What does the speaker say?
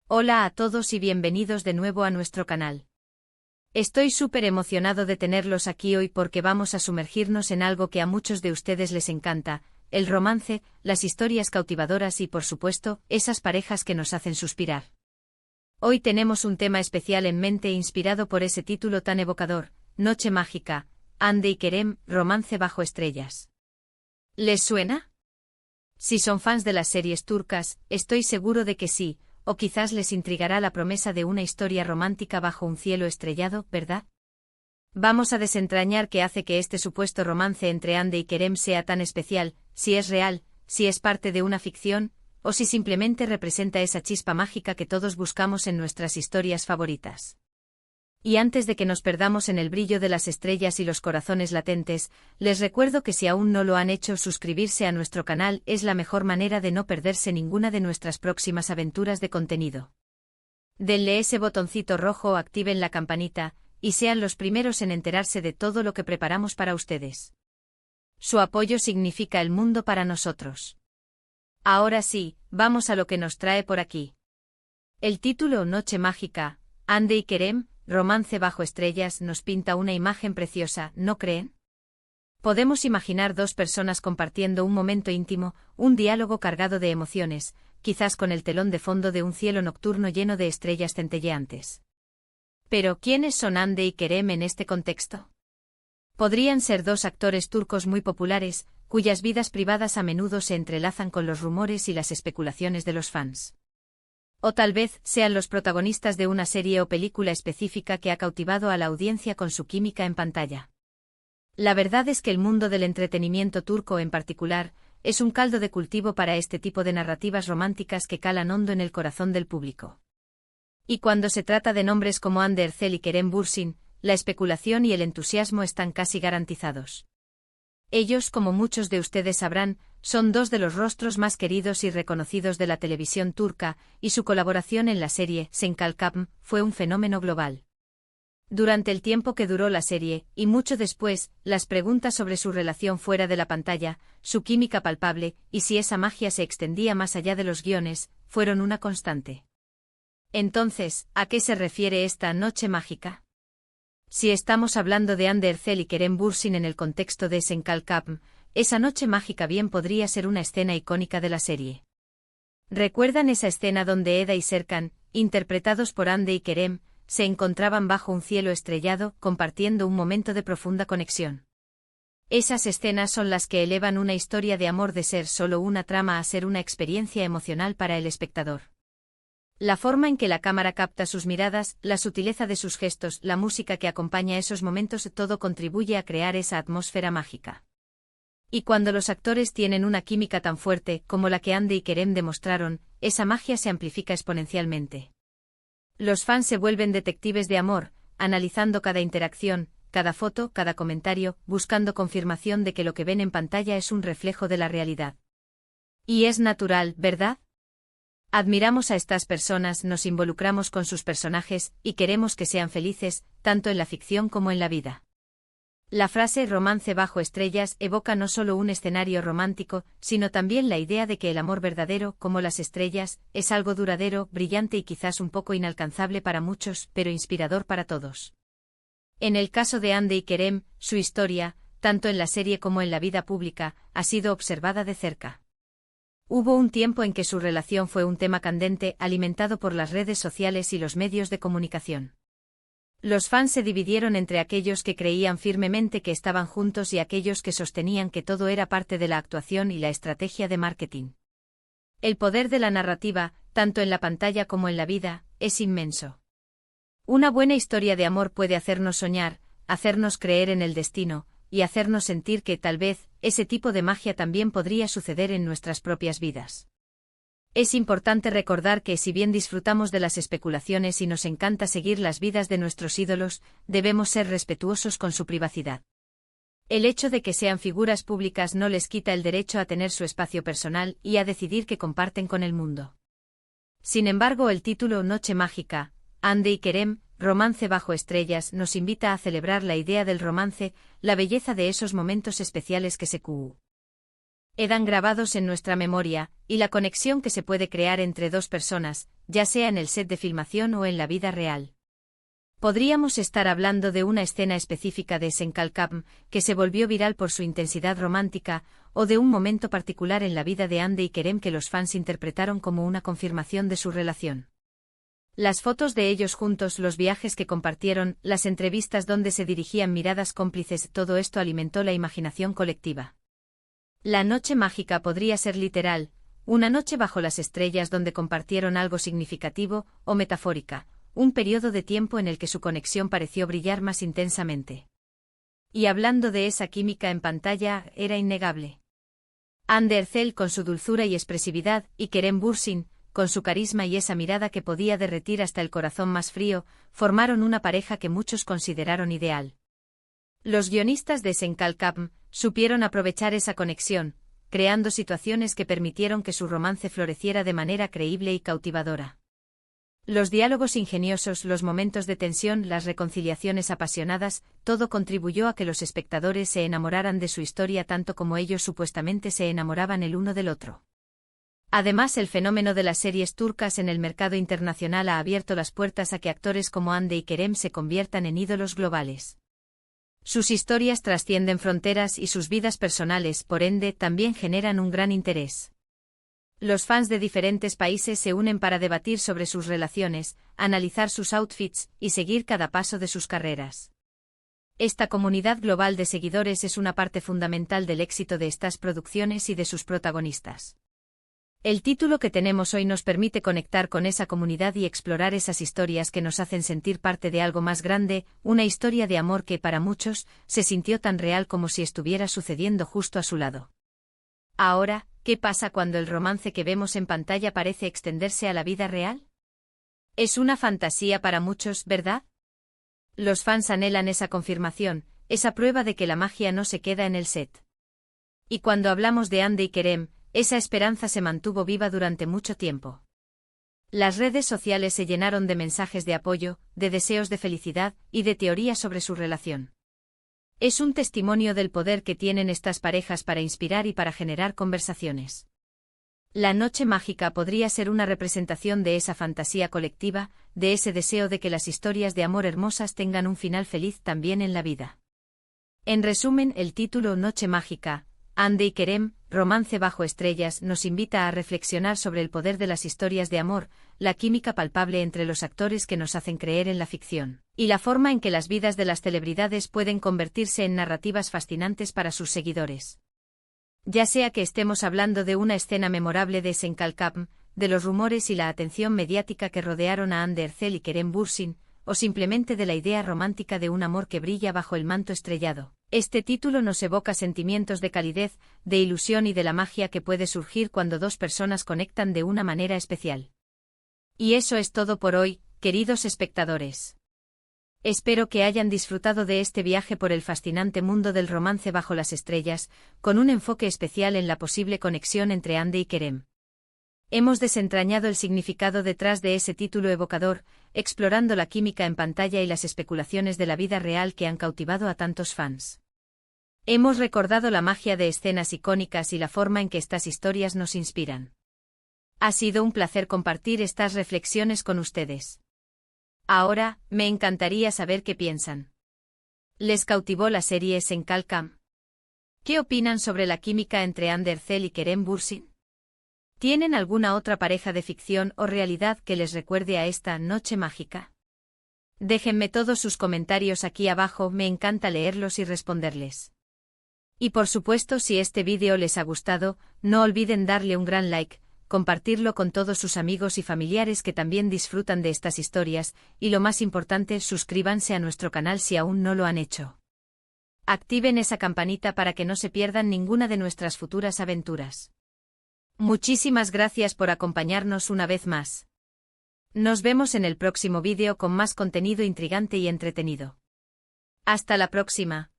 Hola a todos y bienvenidos de nuevo a nuestro canal. Estoy súper emocionado de tenerlos aquí hoy porque vamos a sumergirnos en algo que a muchos de ustedes les encanta, el romance, las historias cautivadoras y por supuesto, esas parejas que nos hacen suspirar. Hoy tenemos un tema especial en mente inspirado por ese título tan evocador, Noche Mágica, Hande y Kerem, romance bajo estrellas. ¿Les suena? Si son fans de las series turcas, estoy seguro de que sí, o quizás les intrigará la promesa de una historia romántica bajo un cielo estrellado, ¿verdad? Vamos a desentrañar qué hace que este supuesto romance entre Hande y Kerem sea tan especial, si es real, si es parte de una ficción, o si simplemente representa esa chispa mágica que todos buscamos en nuestras historias favoritas. Y antes de que nos perdamos en el brillo de las estrellas y los corazones latentes, les recuerdo que si aún no lo han hecho, suscribirse a nuestro canal es la mejor manera de no perderse ninguna de nuestras próximas aventuras de contenido. Denle ese botoncito rojo o activen la campanita, y sean los primeros en enterarse de todo lo que preparamos para ustedes. Su apoyo significa el mundo para nosotros. Ahora sí, vamos a lo que nos trae por aquí. El título Noche Mágica, Hande y Kerem, romance bajo estrellas nos pinta una imagen preciosa, ¿no creen? Podemos imaginar dos personas compartiendo un momento íntimo, un diálogo cargado de emociones, quizás con el telón de fondo de un cielo nocturno lleno de estrellas centelleantes. Pero, ¿quiénes son Hande y Kerem en este contexto? Podrían ser dos actores turcos muy populares, cuyas vidas privadas a menudo se entrelazan con los rumores y las especulaciones de los fans. O tal vez sean los protagonistas de una serie o película específica que ha cautivado a la audiencia con su química en pantalla. La verdad es que el mundo del entretenimiento turco en particular, es un caldo de cultivo para este tipo de narrativas románticas que calan hondo en el corazón del público. Y cuando se trata de nombres como Hande Erçel y Kerem Bürsin, la especulación y el entusiasmo están casi garantizados. Ellos, como muchos de ustedes sabrán, son dos de los rostros más queridos y reconocidos de la televisión turca, y su colaboración en la serie Sen Kalkapm fue un fenómeno global. Durante el tiempo que duró la serie, y mucho después, las preguntas sobre su relación fuera de la pantalla, su química palpable, y si esa magia se extendía más allá de los guiones, fueron una constante. Entonces, ¿a qué se refiere esta noche mágica? Si estamos hablando de Hande Erçel y Kerem Bürsin en el contexto de Sen Kalkapm, esa noche mágica bien podría ser una escena icónica de la serie. ¿Recuerdan esa escena donde Eda y Serkan, interpretados por Hande y Kerem, se encontraban bajo un cielo estrellado, compartiendo un momento de profunda conexión? Esas escenas son las que elevan una historia de amor de ser solo una trama a ser una experiencia emocional para el espectador. La forma en que la cámara capta sus miradas, la sutileza de sus gestos, la música que acompaña esos momentos, todo contribuye a crear esa atmósfera mágica. Y cuando los actores tienen una química tan fuerte como la que Hande y Kerem demostraron, esa magia se amplifica exponencialmente. Los fans se vuelven detectives de amor, analizando cada interacción, cada foto, cada comentario, buscando confirmación de que lo que ven en pantalla es un reflejo de la realidad. Y es natural, ¿verdad? Admiramos a estas personas, nos involucramos con sus personajes, y queremos que sean felices, tanto en la ficción como en la vida. La frase romance bajo estrellas evoca no solo un escenario romántico, sino también la idea de que el amor verdadero, como las estrellas, es algo duradero, brillante y quizás un poco inalcanzable para muchos, pero inspirador para todos. En el caso de Hande y Kerem, su historia, tanto en la serie como en la vida pública, ha sido observada de cerca. Hubo un tiempo en que su relación fue un tema candente, alimentado por las redes sociales y los medios de comunicación. Los fans se dividieron entre aquellos que creían firmemente que estaban juntos y aquellos que sostenían que todo era parte de la actuación y la estrategia de marketing. El poder de la narrativa, tanto en la pantalla como en la vida, es inmenso. Una buena historia de amor puede hacernos soñar, hacernos creer en el destino, y hacernos sentir que, tal vez, ese tipo de magia también podría suceder en nuestras propias vidas. Es importante recordar que si bien disfrutamos de las especulaciones y nos encanta seguir las vidas de nuestros ídolos, debemos ser respetuosos con su privacidad. El hecho de que sean figuras públicas no les quita el derecho a tener su espacio personal y a decidir qué comparten con el mundo. Sin embargo, el título Noche Mágica, Hande y Kerem, romance bajo estrellas, nos invita a celebrar la idea del romance, la belleza de esos momentos especiales que se Quedan grabados en nuestra memoria, y la conexión que se puede crear entre dos personas, ya sea en el set de filmación o en la vida real. Podríamos estar hablando de una escena específica de Senkalkam, que se volvió viral por su intensidad romántica, o de un momento particular en la vida de Hande y Kerem que los fans interpretaron como una confirmación de su relación. Las fotos de ellos juntos, los viajes que compartieron, las entrevistas donde se dirigían miradas cómplices, todo esto alimentó la imaginación colectiva. La noche mágica podría ser literal, una noche bajo las estrellas donde compartieron algo significativo, o metafórica, un periodo de tiempo en el que su conexión pareció brillar más intensamente. Y hablando de esa química en pantalla, era innegable. Hande Erçel con su dulzura y expresividad, y Kerem Bürsin, con su carisma y esa mirada que podía derretir hasta el corazón más frío, formaron una pareja que muchos consideraron ideal. Los guionistas de Senkalkam supieron aprovechar esa conexión, creando situaciones que permitieron que su romance floreciera de manera creíble y cautivadora. Los diálogos ingeniosos, los momentos de tensión, las reconciliaciones apasionadas, todo contribuyó a que los espectadores se enamoraran de su historia tanto como ellos supuestamente se enamoraban el uno del otro. Además, el fenómeno de las series turcas en el mercado internacional ha abierto las puertas a que actores como Hande y Kerem se conviertan en ídolos globales. Sus historias trascienden fronteras y sus vidas personales, por ende, también generan un gran interés. Los fans de diferentes países se unen para debatir sobre sus relaciones, analizar sus outfits y seguir cada paso de sus carreras. Esta comunidad global de seguidores es una parte fundamental del éxito de estas producciones y de sus protagonistas. El título que tenemos hoy nos permite conectar con esa comunidad y explorar esas historias que nos hacen sentir parte de algo más grande, una historia de amor que para muchos se sintió tan real como si estuviera sucediendo justo a su lado. Ahora, ¿qué pasa cuando el romance que vemos en pantalla parece extenderse a la vida real? Es una fantasía para muchos, ¿verdad? Los fans anhelan esa confirmación, esa prueba de que la magia no se queda en el set. Y cuando hablamos de Hande y Kerem, esa esperanza se mantuvo viva durante mucho tiempo. Las redes sociales se llenaron de mensajes de apoyo, de deseos de felicidad y de teorías sobre su relación. Es un testimonio del poder que tienen estas parejas para inspirar y para generar conversaciones. La noche mágica podría ser una representación de esa fantasía colectiva, de ese deseo de que las historias de amor hermosas tengan un final feliz también en la vida. En resumen, el título Noche mágica, Hande y Kerem, romance bajo estrellas, nos invita a reflexionar sobre el poder de las historias de amor, la química palpable entre los actores que nos hacen creer en la ficción, y la forma en que las vidas de las celebridades pueden convertirse en narrativas fascinantes para sus seguidores. Ya sea que estemos hablando de una escena memorable de Senkalkam, de los rumores y la atención mediática que rodearon a Hande Erçel y Kerem Bürsin, o simplemente de la idea romántica de un amor que brilla bajo el manto estrellado. Este título nos evoca sentimientos de calidez, de ilusión y de la magia que puede surgir cuando dos personas conectan de una manera especial. Y eso es todo por hoy, queridos espectadores. Espero que hayan disfrutado de este viaje por el fascinante mundo del romance bajo las estrellas, con un enfoque especial en la posible conexión entre Hande y Kerem. Hemos desentrañado el significado detrás de ese título evocador, explorando la química en pantalla y las especulaciones de la vida real que han cautivado a tantos fans. Hemos recordado la magia de escenas icónicas y la forma en que estas historias nos inspiran. Ha sido un placer compartir estas reflexiones con ustedes. Ahora, me encantaría saber qué piensan. ¿Les cautivó la serie Senkalkam? ¿Qué opinan sobre la química entre Hande Erçel y Kerem Bürsin? ¿Tienen alguna otra pareja de ficción o realidad que les recuerde a esta noche mágica? Déjenme todos sus comentarios aquí abajo, me encanta leerlos y responderles. Y por supuesto, si este vídeo les ha gustado, no olviden darle un gran like, compartirlo con todos sus amigos y familiares que también disfrutan de estas historias, y lo más importante, suscríbanse a nuestro canal si aún no lo han hecho. Activen esa campanita para que no se pierdan ninguna de nuestras futuras aventuras. Muchísimas gracias por acompañarnos una vez más. Nos vemos en el próximo vídeo con más contenido intrigante y entretenido. Hasta la próxima.